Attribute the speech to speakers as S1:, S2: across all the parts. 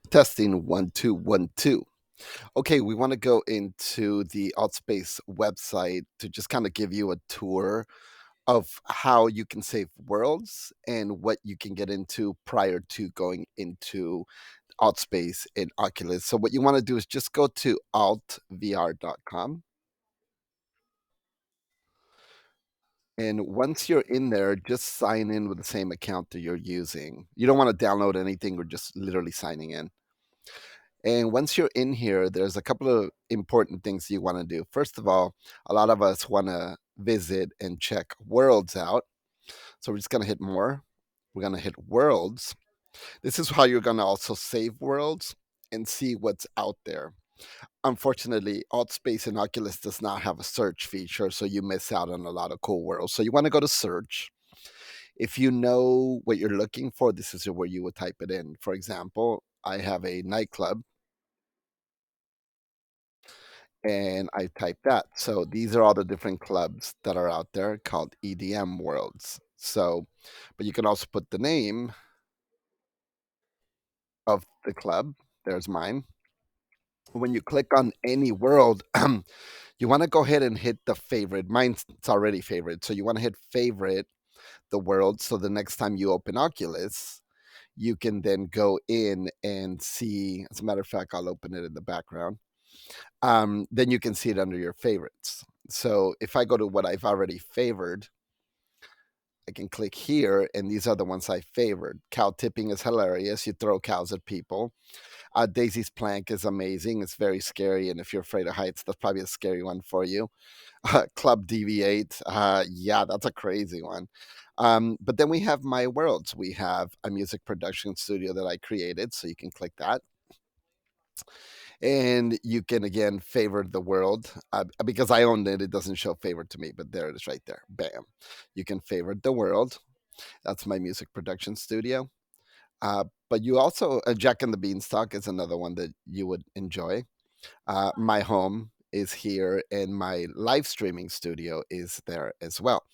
S1: Testing 1 2 1 2. Okay, we want to go into the Altspace website to just kind of give you a tour of how you can save worlds and what you can get into prior to going into Altspace in Oculus. So what you want to do is just go to altvr.com. And once you're in there, just sign in with the same account that you're using. You don't want to download anything, we're just literally signing in. And once you're in here, there's a couple of important things you want to do. First of all, a lot of us want to visit and check worlds out. So we're just going to hit more. We're going to hit worlds. This is how you're going to also save worlds and see what's out there. Unfortunately, Altspace and Oculus does not have a search feature, so you miss out on a lot of cool worlds. So you want to go to search. If you know what you're looking for, this is where you would type it in. For example, I have a nightclub and I type that. So these are all the different clubs that are out there called EDM worlds. So, but you can also put the name of the club. There's mine. When you click on any world, you want to go ahead and hit the favorite. Mine's it's already favorite. So you want to hit favorite the world. So the next time you open Oculus, you can then go in and see. As a matter of fact, I'll open it in the background. Then you can see it under your favorites. So if I go to what I've already favored, I can click here, and these are the ones I favored. Cow tipping is hilarious. You throw cows at people. Daisy's plank is amazing. It's very scary, and if you're afraid of heights, that's probably a scary one for you. Club Deviate, yeah, that's a crazy one. But then we have my worlds. We have a music production studio that I created, so you can click that and you can again favorite the world because I owned it. It doesn't show favorite to me, but there it is right there. Bam! You can favorite the world. That's my music production studio. But you also Jack and the Beanstalk is another one that you would enjoy. My home is here, and my live streaming studio is there as well.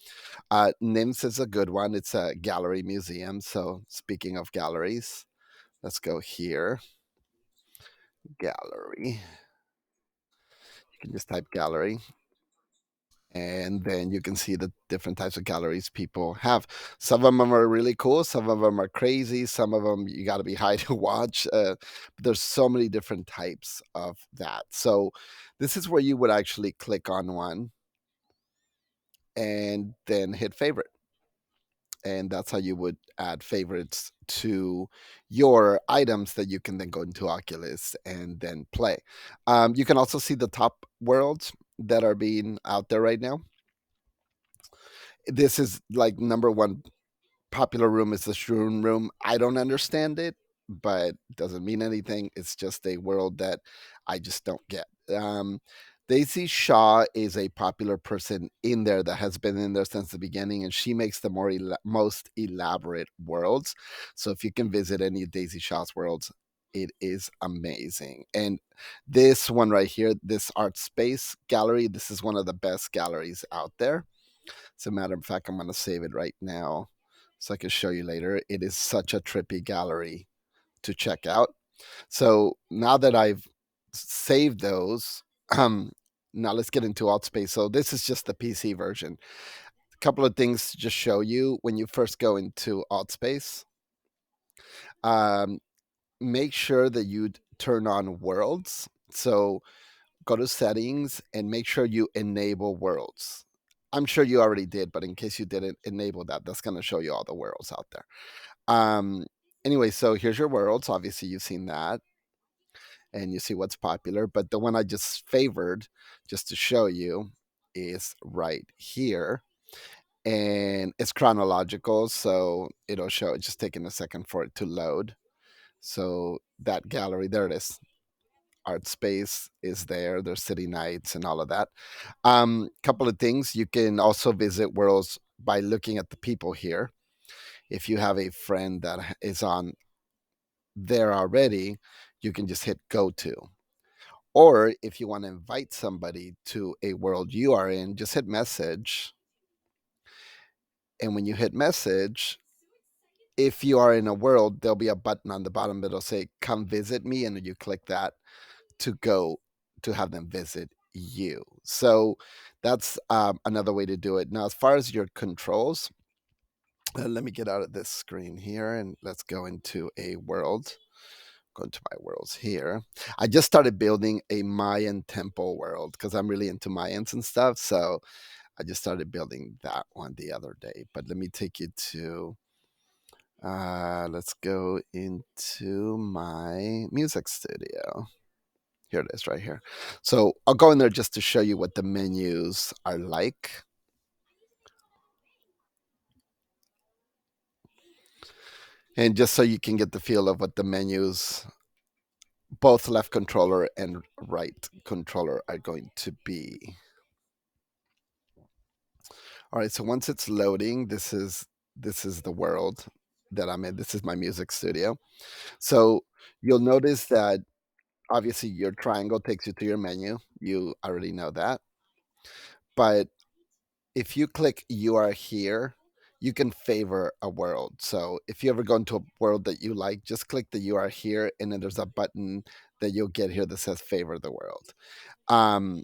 S1: NIMS is a good one. It's a gallery museum. So speaking of galleries, let's go here. Gallery. You can just type gallery and then you can see the different types of galleries people have. Some of them are really cool, some of them are crazy, some of them you got to be high to watch. But there's so many different types of that. So this is where you would actually click on one and then hit favorite. And that's how you would add favorites to your items that you can then go into Oculus and then play. You can also see the top worlds that are being out there right now. This is like number one popular room is the Shroom room. I don't understand it, but it doesn't mean anything. It's just a world that I just don't get. Daisy Shaw is a popular person in there that has been in there since the beginning, and she makes the most elaborate worlds. So if you can visit any of Daisy Shaw's worlds, it is amazing. And this one right here, this art space gallery, this is one of the best galleries out there. As a matter of fact, I'm going to save it right now so I can show you later. It is such a trippy gallery to check out. So now that I've saved those, now let's get into Altspace. So this is just the PC version. A couple of things to just show you when you first go into Altspace. Um, make sure that you turn on worlds. So go to settings and make sure you enable worlds. I'm sure you already did, but in case you didn't enable that, that's going to show you all the worlds out there. Um, anyway, so here's your worlds. Obviously, you've seen that and you see what's popular. But the one I just favored, just to show you, is right here. And it's chronological, so it'll show it's just taking a second for it to load. So that gallery, there it is. Art space is there. There's city nights and all of that. Couple of things. You can also visit worlds by looking at the people here. If you have a friend that is on there already, you can just hit go to. Or if you want to invite somebody to a world you are in, just hit message. And when you hit message, if you are in a world, there'll be a button on the bottom that'll say "Come visit me," and you click that to go to have them visit you. So that's another way to do it. Now, as far as your controls, let me get out of this screen here and let's go into a world. Go into my worlds here. I just started building a Mayan temple world because I'm really into Mayans and stuff. So I just started building that one the other day. But let me take you to, let's go into my music studio. Here it is right here. So I'll go in there just to show you what the menus are like. And just so you can get the feel of what the menus, both left controller and right controller, are going to be. All right, so once it's loading, this is the world that I'm in. This is my music studio. So you'll notice that obviously your triangle takes you to your menu. You already know that. But if you click "You are here," you can favor a world. So if you ever go into a world that you like, just click the "You are here," and then there's a button that you'll get here that says "Favor the world." Um,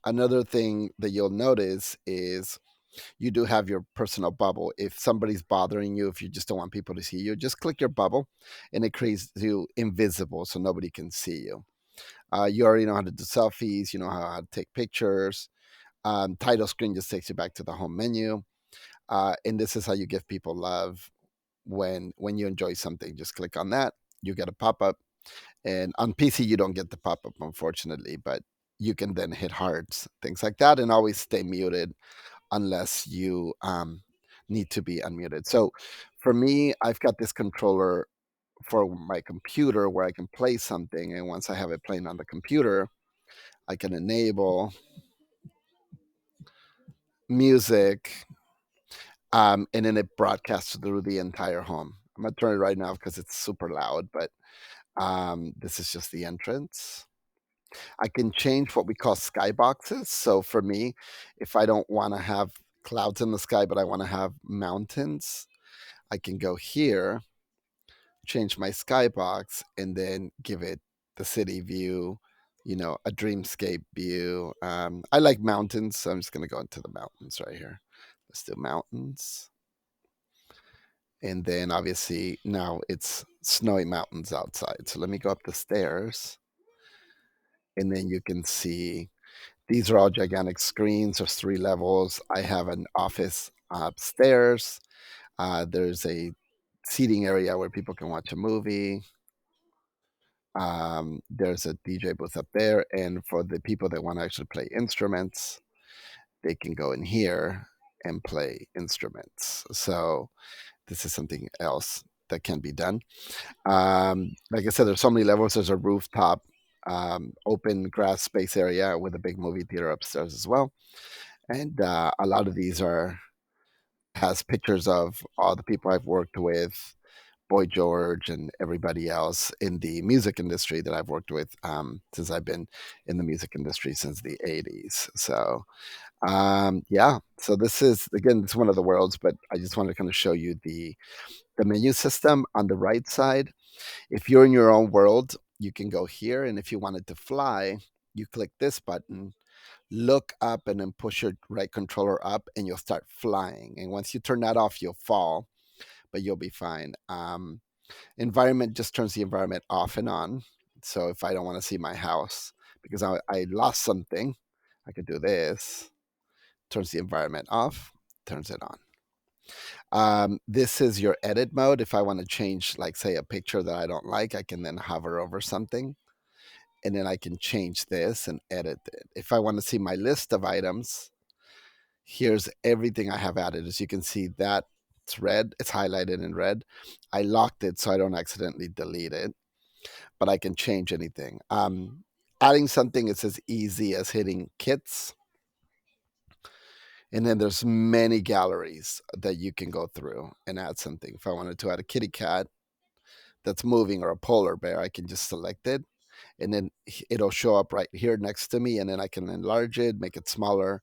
S1: Another thing that you'll notice is you do have your personal bubble. If somebody's bothering you, if you just don't want people to see you, just click your bubble, and it creates you invisible so nobody can see you. You already know how to do selfies. You know how to take pictures. Title screen just takes you back to the home menu. And this is how you give people love when you enjoy something. Just click on that, you get a pop-up. And on PC you don't get the pop-up, unfortunately, but you can then hit hearts, things like that, and always stay muted unless you need to be unmuted. So for me, I've got this controller for my computer where I can play something, and once I have it playing on the computer, I can enable music, and then it broadcasts through the entire home. I'm gonna turn it right now because it's super loud, but this is just the entrance. I can change what we call skyboxes. So for me, if I don't want to have clouds in the sky, but I want to have mountains, I can go here, change my skybox, and then give it the city view, a dreamscape view. I like mountains, so I'm just going to go into the mountains right here. Let's do mountains. And then obviously now it's snowy mountains outside. So let me go up the stairs, and then you can see these are all gigantic screens. There's 3 levels. I have an office upstairs. There's a seating area where people can watch a movie. There's a DJ booth up there. And for the people that want to actually play instruments, they can go in here and play instruments. So this is something else that can be done. Like I said, there's so many levels. There's a rooftop, open grass space area with a big movie theater upstairs as well. And a lot of these has pictures of all the people I've worked with, Boy George and everybody else in the music industry that I've worked with, since I've been in the music industry since the 80s. So yeah, so this is, again, it's one of the worlds, but I just wanted to kind of show you the menu system on the right side. If you're in your own world, you can go here, and if you wanted to fly, you click this button, look up, and then push your right controller up, and you'll start flying. And once you turn that off, you'll fall, but you'll be fine. Environment just turns the environment off and on. So if I don't want to see my house because I lost something, I could do this. Turns the environment off, turns it on. This is your edit mode. If I want to change, like, say, a picture that I don't like, I can then hover over something, and then I can change this and edit it. If I want to see my list of items, here's everything I have added. As you can see, that it's red, it's highlighted in red. I locked it so I don't accidentally delete it, but I can change anything. Adding something is as easy as hitting kits, and then there's many galleries that you can go through and add something. If I wanted to add a kitty cat that's moving or a polar bear, I can just select it, and then it'll show up right here next to me, and then I can enlarge it, make it smaller,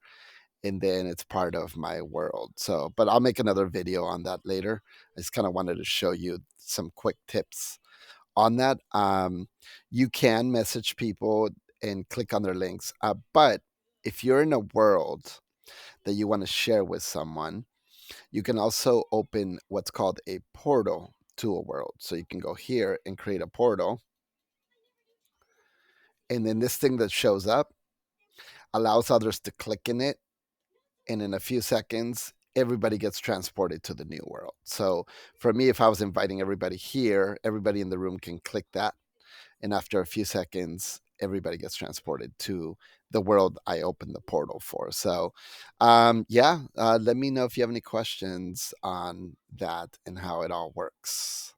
S1: and then it's part of my world. So, but I'll make another video on that later. I just kind of wanted to show you some quick tips on that. You can message people and click on their links, but if you're in a world that you want to share with someone, you can also open what's called a portal to a world. So you can go here and create a portal, and then this thing that shows up allows others to click in it, and in a few seconds everybody gets transported to the new world. So for me, if I was inviting everybody here, everybody in the room can click that, and after a few seconds everybody gets transported to the world I opened the portal for. So yeah, let me know if you have any questions on that and how it all works.